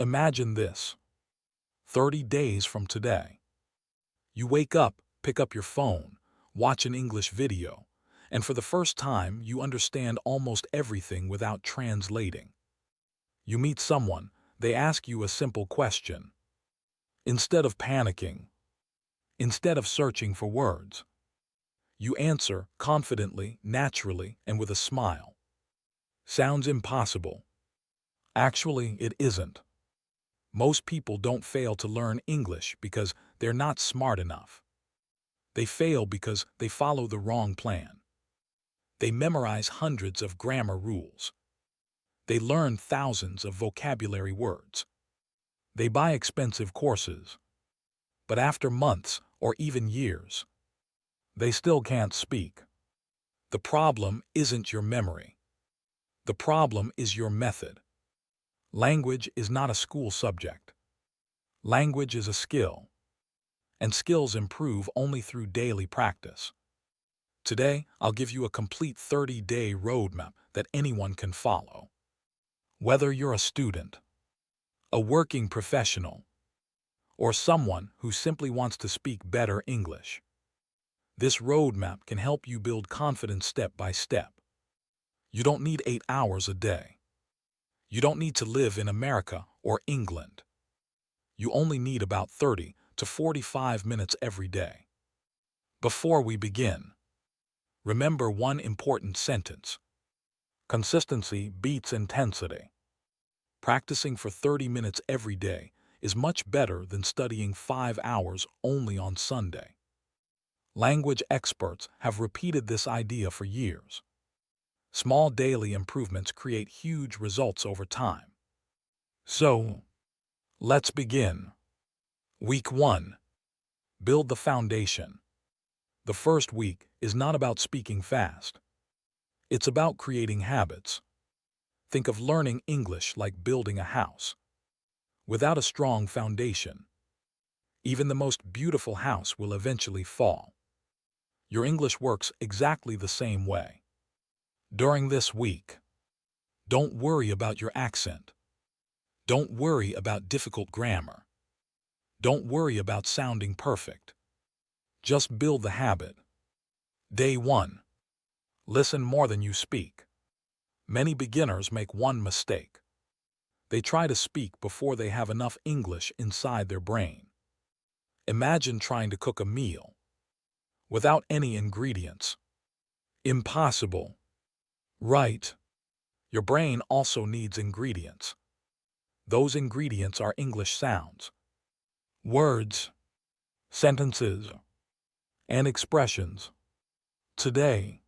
Imagine this. 30 days from today. You wake up, pick up your phone, watch an English video, and for the first time you understand almost everything without translating. You meet someone, they ask you a simple question. Instead of panicking, instead of searching for words, you answer confidently, naturally, and with a smile. Sounds impossible. Actually, it isn't. Most people don't fail to learn English because they're not smart enough. They fail because they follow the wrong plan. They memorize hundreds of grammar rules. They learn thousands of vocabulary words. They buy expensive courses. But after months or even years, they still can't speak. The problem isn't your memory. The problem is your method. Language is not a school subject. Language is a skill. And skills improve only through daily practice. Today, I'll give you a complete 30-day roadmap that anyone can follow. Whether you're a student, a working professional, or someone who simply wants to speak better English, this roadmap can help you build confidence step by step. You don't need 8 hours a day. You don't need to live in America or England. You only need about 30 to 45 minutes every day. Before we begin, remember one important sentence. Consistency beats intensity. Practicing for 30 minutes every day is much better than studying 5 hours only on Sunday. Language experts have repeated this idea for years. Small daily improvements create huge results over time. So, let's begin. Week 1. Build the foundation. The first week is not about speaking fast. It's about creating habits. Think of learning English like building a house. Without a strong foundation, even the most beautiful house will eventually fall. Your English works exactly the same way. During this week, don't worry about your accent. Don't worry about difficult grammar. Don't worry about sounding perfect. Just build the habit. Day 1. Listen more than you speak. Many beginners make one mistake. They try to speak before they have enough English inside their brain. Imagine trying to cook a meal without any ingredients. Impossible. Right. Your brain also needs ingredients. Those ingredients are English sounds, words, sentences, and expressions. Today,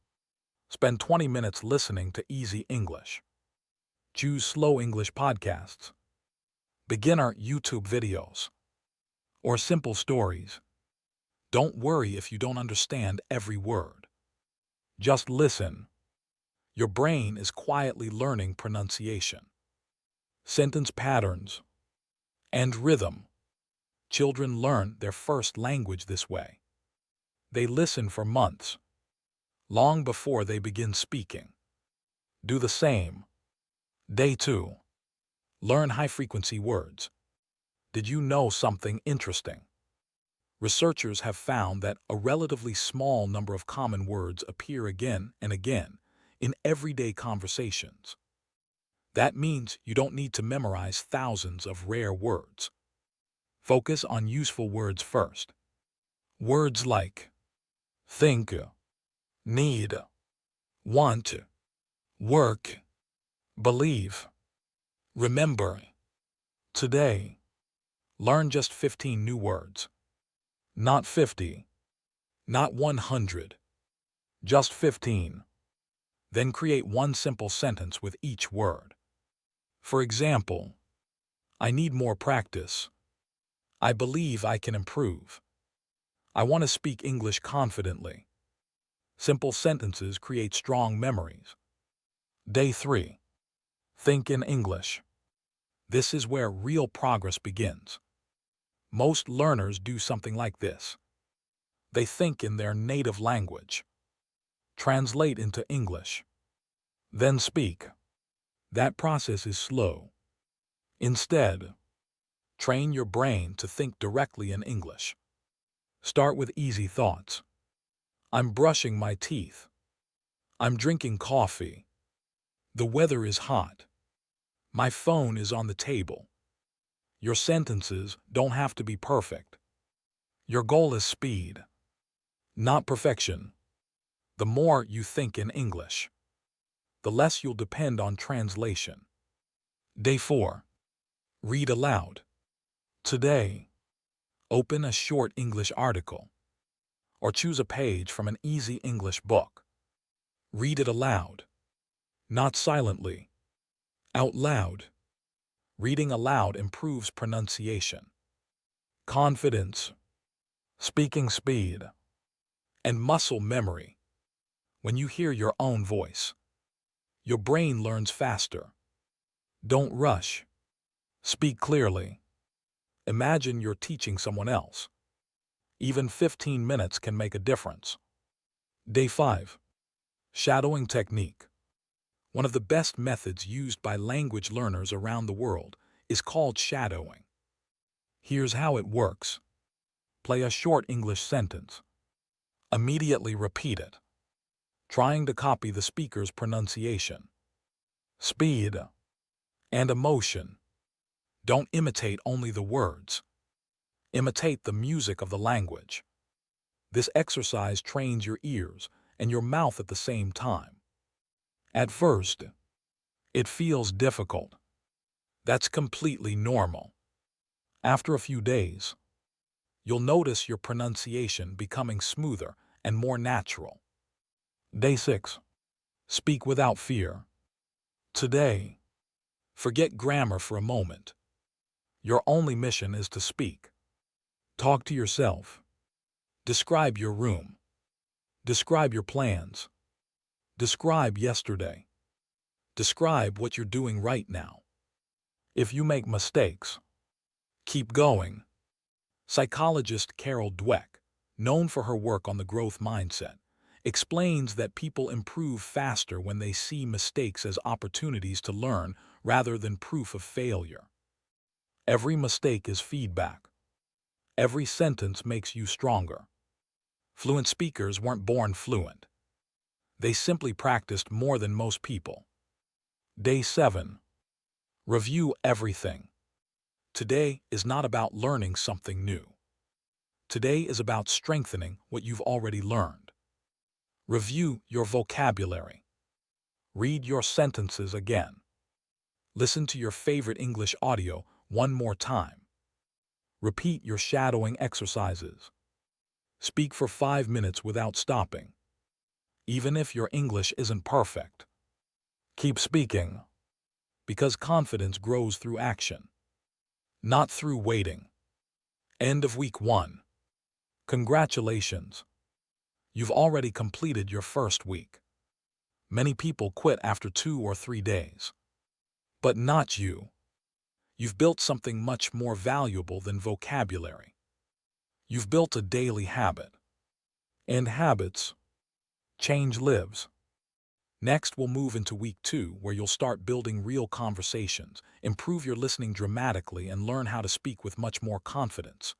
spend 20 minutes listening to easy English. Choose slow English podcasts, beginner YouTube videos, or simple stories. Don't worry if you don't understand every word. Just listen. Your brain is quietly learning pronunciation, sentence patterns, and rhythm. Children learn their first language this way. They listen for months, long before they begin speaking. Do the same. Day 2. Learn high-frequency words. Did you know something interesting? Researchers have found that a relatively small number of common words appear again and again in everyday conversations. That means you don't need to memorize thousands of rare words. Focus on useful words first. Words like think, need, want, work, believe, remember. Today, learn just 15 new words. Not 50, not 100, just 15. Then create one simple sentence with each word. For example, I need more practice. I believe I can improve. I want to speak English confidently. Simple sentences create strong memories. Day 3. Think in English. This is where real progress begins. Most learners do something like this. They think in their native language, translate into English, then speak. That process is slow. Instead, Train your brain to think directly in English. Start with easy thoughts. I'm brushing my teeth. I'm drinking coffee. The weather is hot. My phone is on the table. Your sentences don't have to be perfect. Your goal is speed, not perfection. The more you think in English, the less you'll depend on translation. Day 4. Read aloud. Today, open a short English article or choose a page from an easy English book. Read it aloud, not silently, out loud. Reading aloud improves pronunciation, confidence, speaking speed, and muscle memory. When you hear your own voice, your brain learns faster. Don't rush. Speak clearly. Imagine you're teaching someone else. Even 15 minutes can make a difference. Day 5. Shadowing technique. One of the best methods used by language learners around the world is called shadowing. Here's how it works. Play a short English sentence. Immediately repeat it, trying to copy the speaker's pronunciation, speed, and emotion. Don't imitate only the words. Imitate the music of the language. This exercise trains your ears and your mouth at the same time. At first, it feels difficult. That's completely normal. After a few days, you'll notice your pronunciation becoming smoother and more natural. Day 6. Speak without fear. Today, forget grammar for a moment. Your only mission is to speak. Talk to yourself. Describe your room. Describe your plans. Describe yesterday. Describe what you're doing right now. If you make mistakes, keep going. Psychologist Carol Dweck, known for her work on the growth mindset, explains that people improve faster when they see mistakes as opportunities to learn rather than proof of failure. Every mistake is feedback. Every sentence makes you stronger. Fluent speakers weren't born fluent. They simply practiced more than most people. Day 7. Review everything. Today is not about learning something new. Today is about strengthening what you've already learned. Review your vocabulary. Read your sentences again. Listen to your favorite English audio one more time. Repeat your shadowing exercises. Speak for 5 minutes without stopping. Even if your English isn't perfect, keep speaking, because confidence grows through action, not through waiting. End of week 1. Congratulations! You've already completed your first week. Many people quit after 2 or 3 days. But not you. You've built something much more valuable than vocabulary. You've built a daily habit. And habits change lives. Next, we'll move into week 2, where you'll start building real conversations, improve your listening dramatically, and learn how to speak with much more confidence.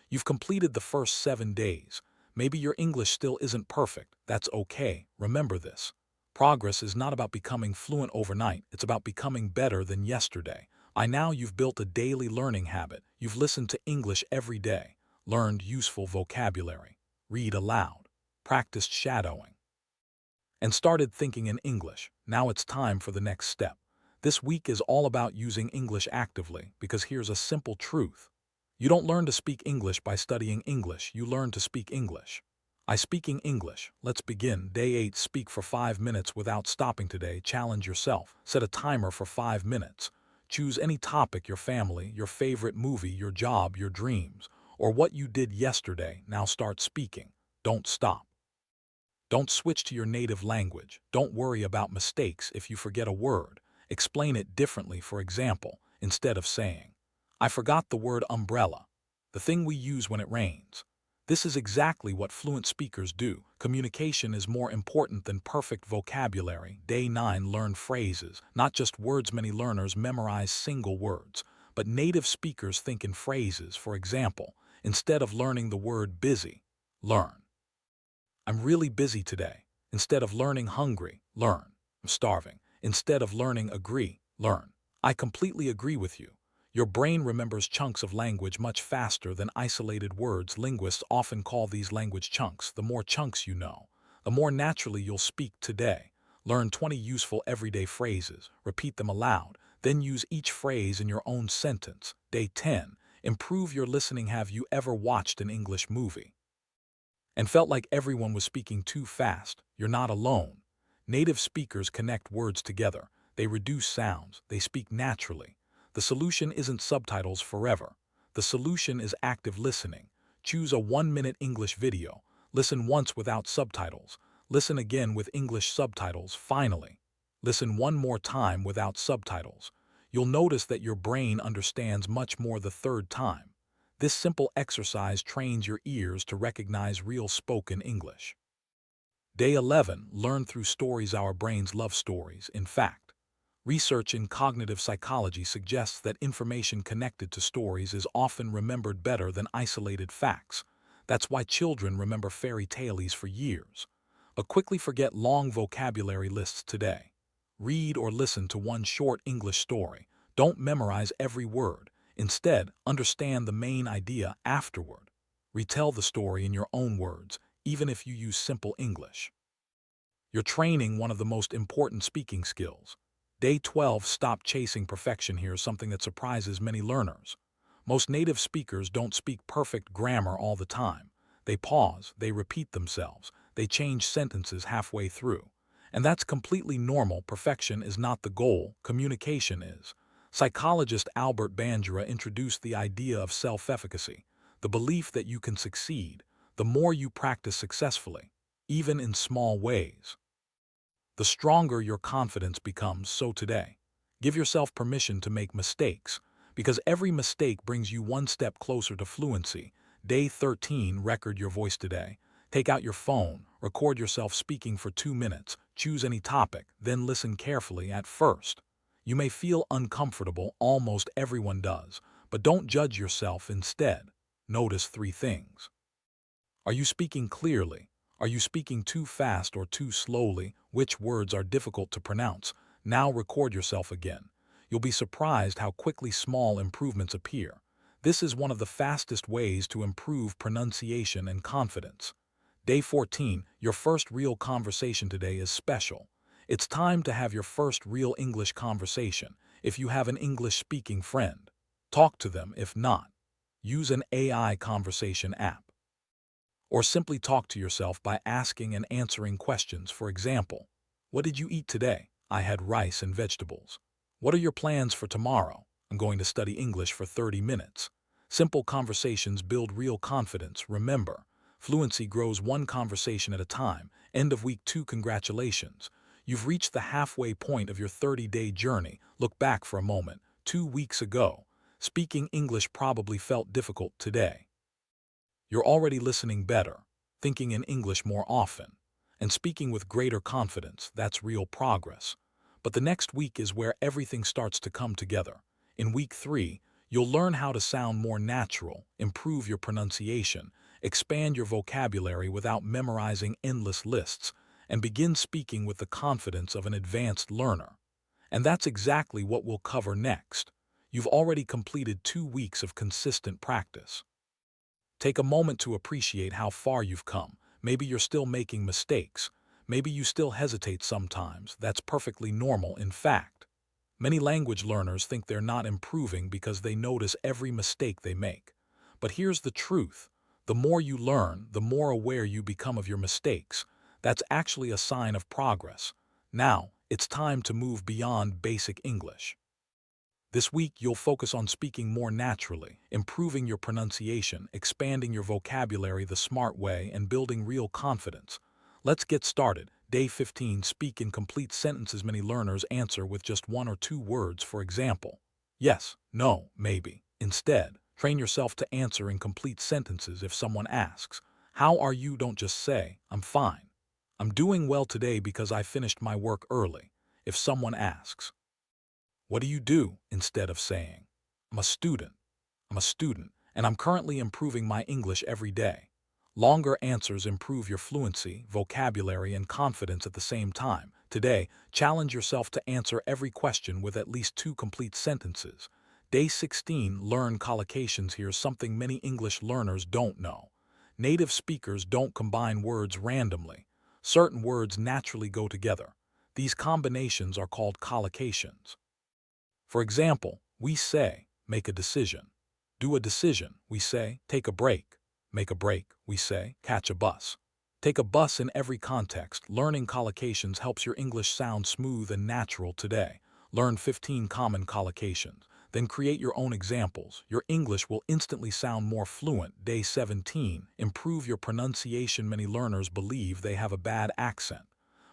You've completed the first 7 days. Maybe your English still isn't perfect. That's okay. Remember this. Progress is not about becoming fluent overnight. It's about becoming better than yesterday. Now you've built a daily learning habit. You've listened to English every day, learned useful vocabulary, read aloud, practiced shadowing, and started thinking in English. Now it's time for the next step. This week is all about using English actively, because here's a simple truth. You don't learn to speak English by studying English. You learn to speak English. Speaking English. Let's begin. Day 8. Speak for 5 minutes without stopping today. Challenge yourself. Set a timer for 5 minutes. Choose any topic: your family, your favorite movie, your job, your dreams, or what you did yesterday. Now start speaking. Don't stop. Don't switch to your native language. Don't worry about mistakes. If you forget a word, explain it differently. For example, instead of saying, "I forgot the word umbrella," the thing we use when it rains. This is exactly what fluent speakers do. Communication is more important than perfect vocabulary. Day 9. Learn phrases, not just words. Many learners memorize single words, but native speakers think in phrases. For example, instead of learning the word busy, learn, I'm really busy today. Instead of learning hungry, learn, I'm starving. Instead of learning agree, learn, I completely agree with you. Your brain remembers chunks of language much faster than isolated words. Linguists often call these language chunks. The more chunks you know, the more naturally you'll speak today. Learn 20 useful everyday phrases, repeat them aloud, then use each phrase in your own sentence. Day 10. Improve your listening. Have you ever watched an English movie and felt like everyone was speaking too fast? You're not alone. Native speakers connect words together. They reduce sounds. They speak naturally. The solution isn't subtitles forever. The solution is active listening. Choose a 1-minute English video. Listen once without subtitles. Listen again with English subtitles. Finally, listen one more time without subtitles. You'll notice that your brain understands much more the third time. This simple exercise trains your ears to recognize real spoken English. Day 11. Learn through stories. Our brains love stories. In fact, research in cognitive psychology suggests that information connected to stories is often remembered better than isolated facts. That's why children remember fairy tales for years, but quickly forget long vocabulary lists today. Read or listen to one short English story. Don't memorize every word. Instead, understand the main idea afterward. Retell the story in your own words, even if you use simple English. You're training one of the most important speaking skills. Day 12. Stop chasing perfection. Here's something that surprises many learners. Most native speakers don't speak perfect grammar all the time. They pause, they repeat themselves, they change sentences halfway through. And that's completely normal. Perfection is not the goal, communication is. Psychologist Albert Bandura introduced the idea of self-efficacy, the belief that you can succeed the more you practice successfully, even in small ways. The stronger your confidence becomes. So today, give yourself permission to make mistakes, because every mistake brings you one step closer to fluency. Day 13. Record your voice today. Take out your phone, record yourself speaking for 2 minutes, choose any topic, then listen carefully. At first, you may feel uncomfortable. Almost everyone does, but don't judge yourself. Instead, notice 3 things. Are you speaking clearly? Are you speaking too fast or too slowly? Which words are difficult to pronounce? Now record yourself again. You'll be surprised how quickly small improvements appear. This is one of the fastest ways to improve pronunciation and confidence. Day 14. Your first real conversation today is special. It's time to have your first real English conversation. If you have an English-speaking friend, talk to them. If not, use an AI conversation app. Or simply talk to yourself by asking and answering questions. For example, what did you eat today? I had rice and vegetables. What are your plans for tomorrow? I'm going to study English for 30 minutes. Simple conversations build real confidence. Remember, fluency grows one conversation at a time. End of week 2. Congratulations. You've reached the halfway point of your 30-day journey. Look back for a moment. 2 weeks ago, speaking English probably felt difficult. Today, you're already listening better, thinking in English more often, and speaking with greater confidence. That's real progress. But the next week is where everything starts to come together. In week 3, you'll learn how to sound more natural, improve your pronunciation, expand your vocabulary without memorizing endless lists, and begin speaking with the confidence of an advanced learner. And that's exactly what we'll cover next. You've already completed 2 weeks of consistent practice. Take a moment to appreciate how far you've come. Maybe you're still making mistakes. Maybe you still hesitate sometimes. That's perfectly normal. In fact, many language learners think they're not improving because they notice every mistake they make. But here's the truth. The more you learn, the more aware you become of your mistakes. That's actually a sign of progress. Now, it's time to move beyond basic English. This week, you'll focus on speaking more naturally, improving your pronunciation, expanding your vocabulary the smart way, and building real confidence. Let's get started. Day 15. Speak in complete sentences. Many learners answer with just 1 or 2 words. For example, yes, no, maybe. Instead, train yourself to answer in complete sentences. If someone asks, "How are you?" don't just say, "I'm fine. I'm doing well today because I finished my work early." If someone asks, "What do you do?" instead of saying, I'm a student. I'm a student, and I'm currently improving my English every day. Longer answers improve your fluency, vocabulary, and confidence at the same time. Today, challenge yourself to answer every question with at least 2 complete sentences. Day 16, learn collocations. Here's something many English learners don't know. Native speakers don't combine words randomly. Certain words naturally go together. These combinations are called collocations. For example, we say, make a decision. Do a decision, we say, take a break. Make a break, we say, catch a bus. Take a bus. In every context. Learning collocations helps your English sound smooth and natural today. Learn 15 common collocations. Then create your own examples. Your English will instantly sound more fluent. Day 17, improve your pronunciation. Many learners believe they have a bad accent.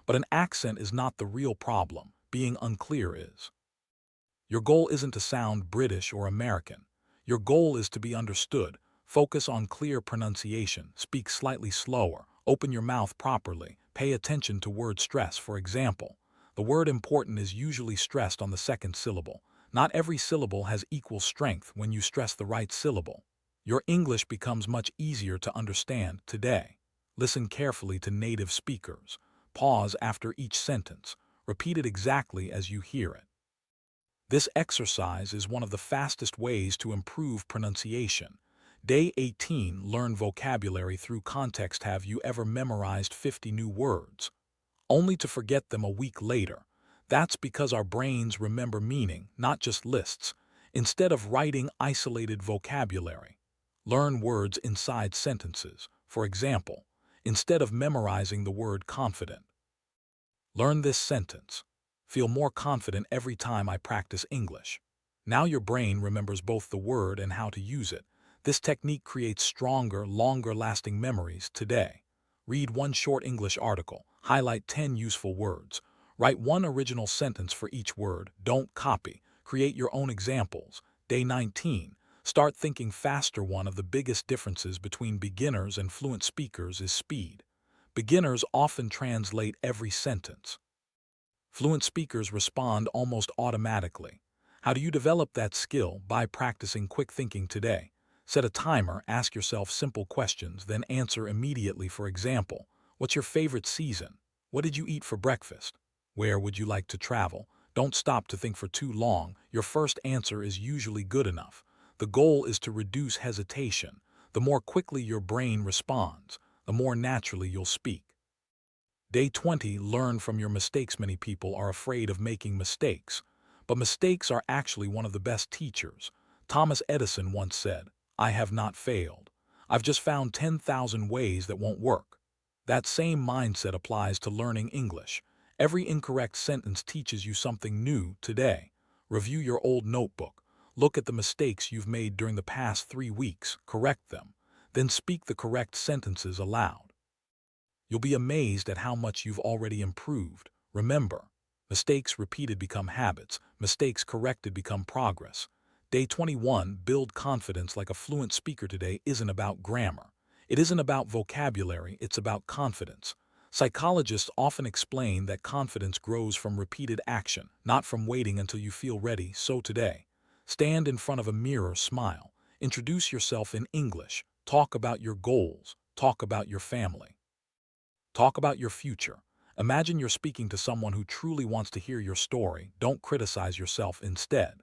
But an accent is not the real problem. Being unclear is. Your goal isn't to sound British or American. Your goal is to be understood. Focus on clear pronunciation, speak slightly slower, open your mouth properly, pay attention to word stress. For example, the word important is usually stressed on the second syllable. Not every syllable has equal strength when you stress the right syllable. Your English becomes much easier to understand today. Listen carefully to native speakers. Pause after each sentence. Repeat it exactly as you hear it. This exercise is one of the fastest ways to improve pronunciation. Day 18, learn vocabulary through context. Have you ever memorized 50 new words, only to forget them a week later? That's because our brains remember meaning, not just lists. Instead of writing isolated vocabulary, learn words inside sentences. For example, instead of memorizing the word confident, learn this sentence. Feel more confident every time I practice English. Now your brain remembers both the word and how to use it. This technique creates stronger, longer-lasting memories today. Read one short English article. Highlight 10 useful words. Write one original sentence for each word. Don't copy. Create your own examples. Day 19. Start thinking faster. One of the biggest differences between beginners and fluent speakers is speed. Beginners often translate every sentence. Fluent speakers respond almost automatically. How do you develop that skill? By practicing quick thinking today. Set a timer, ask yourself simple questions, then answer immediately. For example, what's your favorite season? What did you eat for breakfast? Where would you like to travel? Don't stop to think for too long. Your first answer is usually good enough. The goal is to reduce hesitation. The more quickly your brain responds, the more naturally you'll speak. Day 20, learn from your mistakes. Many people are afraid of making mistakes, but mistakes are actually one of the best teachers. Thomas Edison once said, I have not failed. I've just found 10,000 ways that won't work. That same mindset applies to learning English. Every incorrect sentence teaches you something new today. Review your old notebook. Look at the mistakes you've made during the past 3 weeks. Correct them. Then speak the correct sentences aloud. You'll be amazed at how much you've already improved. Remember, mistakes repeated become habits. Mistakes corrected become progress. Day 21, build confidence. Like a fluent speaker today isn't about grammar. It isn't about vocabulary, it's about confidence. Psychologists often explain that confidence grows from repeated action, not from waiting until you feel ready. So today, stand in front of a mirror, smile, introduce yourself in English, talk about your goals, talk about your family. Talk about your future. Imagine you're speaking to someone who truly wants to hear your story. Don't criticize yourself. Instead,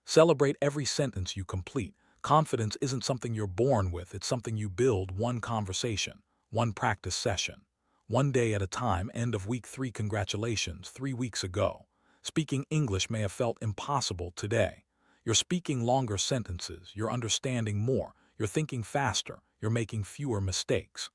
celebrate every sentence you complete. Confidence isn't something you're born with, it's something you build one conversation, one practice session, one day at a time. End of week 3. Congratulations, 3 weeks ago. Speaking English may have felt impossible today. You're speaking longer sentences, you're understanding more, you're thinking faster, you're making fewer mistakes.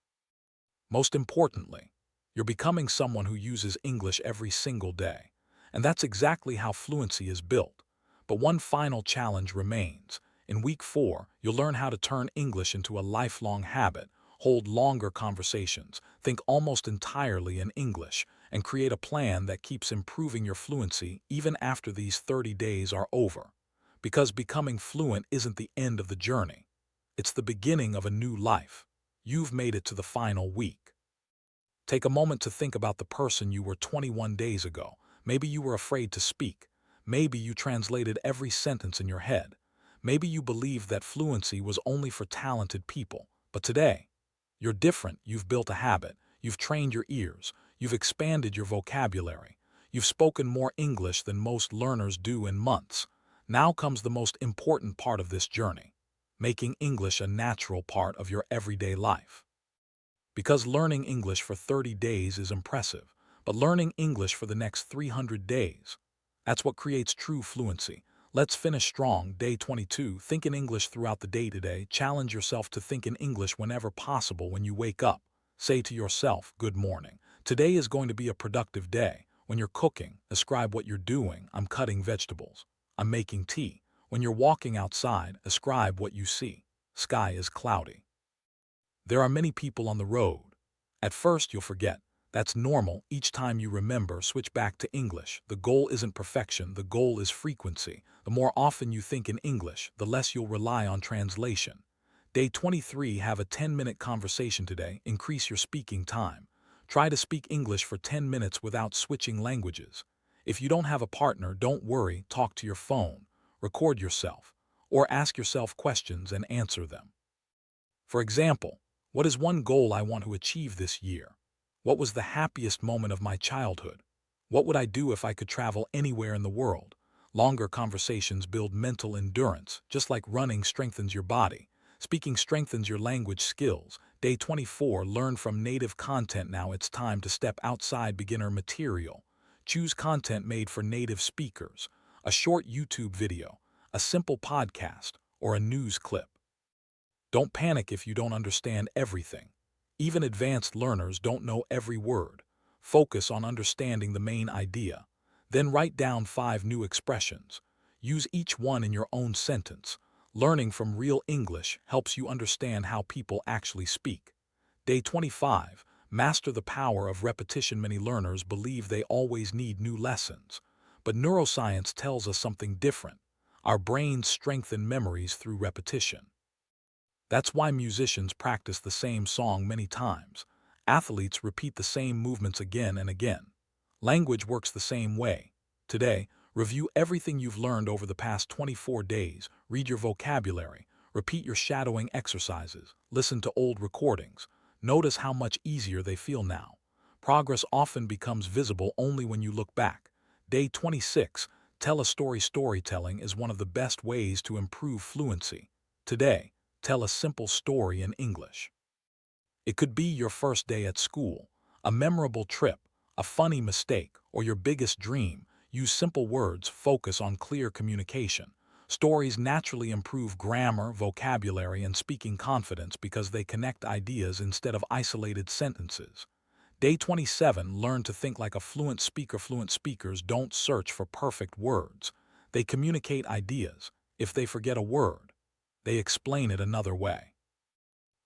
Most importantly, you're becoming someone who uses English every single day. And that's exactly how fluency is built. But one final challenge remains. In week 4, you'll learn how to turn English into a lifelong habit, hold longer conversations, think almost entirely in English, and create a plan that keeps improving your fluency even after these 30 days are over. Because becoming fluent isn't the end of the journey. It's the beginning of a new life. You've made it to the final week. Take a moment to think about the person you were 21 days ago. Maybe you were afraid to speak. Maybe you translated every sentence in your head. Maybe you believed that fluency was only for talented people, but today, you're different. You've built a habit, you've trained your ears, you've expanded your vocabulary, you've spoken more English than most learners do in months. Now comes the most important part of this journey, making English a natural part of your everyday life. Because learning English for 30 days is impressive, but learning English for the next 300 days, that's what creates true fluency. Let's finish strong. Day 22. Think in English throughout the day today. Challenge yourself to think in English whenever possible when you wake up. Say to yourself, good morning. Today is going to be a productive day. When you're cooking, ascribe what you're doing. I'm cutting vegetables. I'm making tea. When you're walking outside, ascribe what you see. Sky is cloudy. There are many people on the road. At first you'll forget. That's normal. Each time you remember, switch back to English. The goal isn't perfection, the goal is frequency. The more often you think in English, the less you'll rely on translation. Day 23. Have a 10-minute conversation today. Increase your speaking time. Try to speak English for 10 minutes without switching languages. If you don't have a partner, don't worry. Talk to your phone, record yourself, or ask yourself questions and answer them. For example, what is one goal I want to achieve this year? What was the happiest moment of my childhood? What would I do if I could travel anywhere in the world? Longer conversations build mental endurance, just like running strengthens your body. Speaking strengthens your language skills. Day 24. Learn from native content. Now it's time to step outside beginner material. Choose content made for native speakers, a short YouTube video, a simple podcast, or a news clip. Don't panic if you don't understand everything. Even advanced learners don't know every word. Focus on understanding the main idea. Then write down 5 new expressions. Use each one in your own sentence. Learning from real English helps you understand how people actually speak. Day 25. Master the power of repetition. Many learners believe they always need new lessons. But neuroscience tells us something different. Our brains strengthen memories through repetition. That's why musicians practice the same song many times. Athletes repeat the same movements again and again. Language works the same way. Today, review everything you've learned over the past 24 days. Read your vocabulary. Repeat your shadowing exercises. Listen to old recordings. Notice how much easier they feel now. Progress often becomes visible only when you look back. Day 26. Tell a story. Storytelling is one of the best ways to improve fluency. Today, tell a simple story in English. It could be your first day at school, a memorable trip, a funny mistake, or your biggest dream. Use simple words. Focus on clear communication. Stories naturally improve grammar, vocabulary, and speaking confidence because they connect ideas instead of isolated sentences. Day 27. Learn to think like a fluent speaker. Fluent speakers don't search for perfect words. They communicate ideas. If they forget a word, they explain it another way.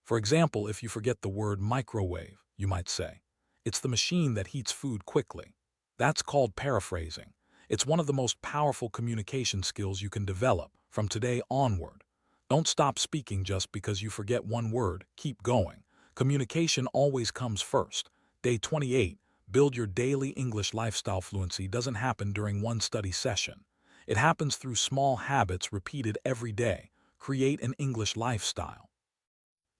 For example, if you forget the word microwave, you might say, "It's the machine that heats food quickly." That's called paraphrasing. It's one of the most powerful communication skills you can develop. From today onward, don't stop speaking just because you forget one word. Keep going. Communication always comes first. Day 28. Build your daily English lifestyle. Fluency doesn't happen during one study session. It happens through small habits repeated every day. Create an English lifestyle.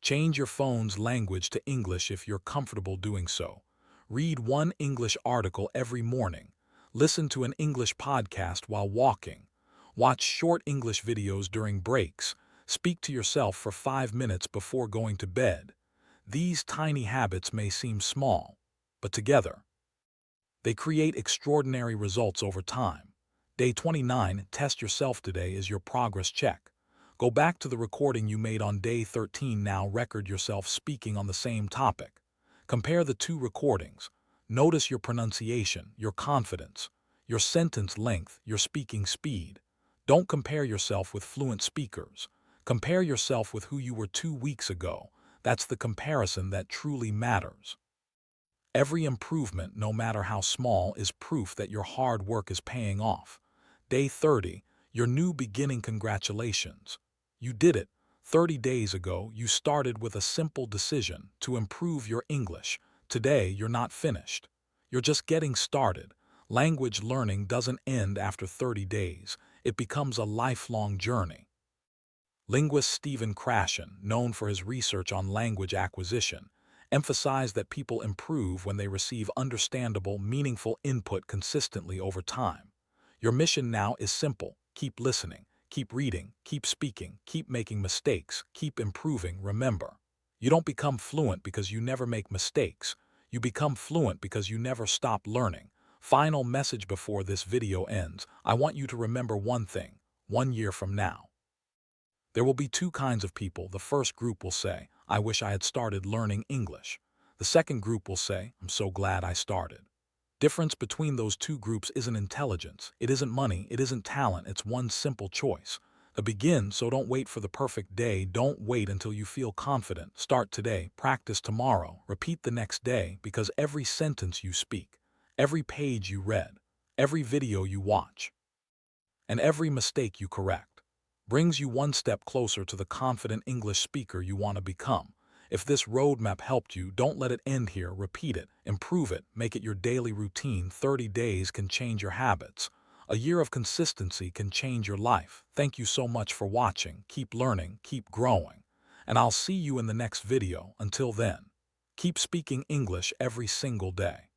Change your phone's language to English if you're comfortable doing so. Read one English article every morning. Listen to an English podcast while walking. Watch short English videos during breaks. Speak to yourself for 5 minutes before going to bed. These tiny habits may seem small, but together, they create extraordinary results over time. Day 29. Test yourself. Today is your progress check. Go back to the recording you made on day 13. Now record yourself speaking on the same topic. Compare the 2 recordings. Notice your pronunciation, your confidence, your sentence length, your speaking speed. Don't compare yourself with fluent speakers. Compare yourself with who you were 2 weeks ago. That's the comparison that truly matters. Every improvement, no matter how small, is proof that your hard work is paying off. Day 30. Your new beginning. Congratulations. You did it. 30 days ago, you started with a simple decision to improve your English. Today, you're not finished. You're just getting started. Language learning doesn't end after 30 days. It becomes a lifelong journey. Linguist Stephen Krashen, known for his research on language acquisition, emphasized that people improve when they receive understandable, meaningful input consistently over time. Your mission now is simple. Keep listening, keep reading, keep speaking, keep making mistakes, keep improving. Remember, you don't become fluent because you never make mistakes. You become fluent because you never stop learning. Final message before this video ends. I want you to remember one thing. 1 year from now, there will be two kinds of people. The first group will say, I wish I had started learning English. The second group will say, I'm so glad I started. Difference between those two groups isn't intelligence, it isn't money, it isn't talent, it's one simple choice. Begin, so don't wait for the perfect day, don't wait until you feel confident. Start today, practice tomorrow, repeat the next day, because every sentence you speak, every page you read, every video you watch, and every mistake you correct brings you one step closer to the confident English speaker you want to become. If this roadmap helped you, don't let it end here. Repeat it, improve it, make it your daily routine. 30 days can change your habits. A year of consistency can change your life. Thank you so much for watching. Keep learning, keep growing. And I'll see you in the next video. Until then, keep speaking English every single day.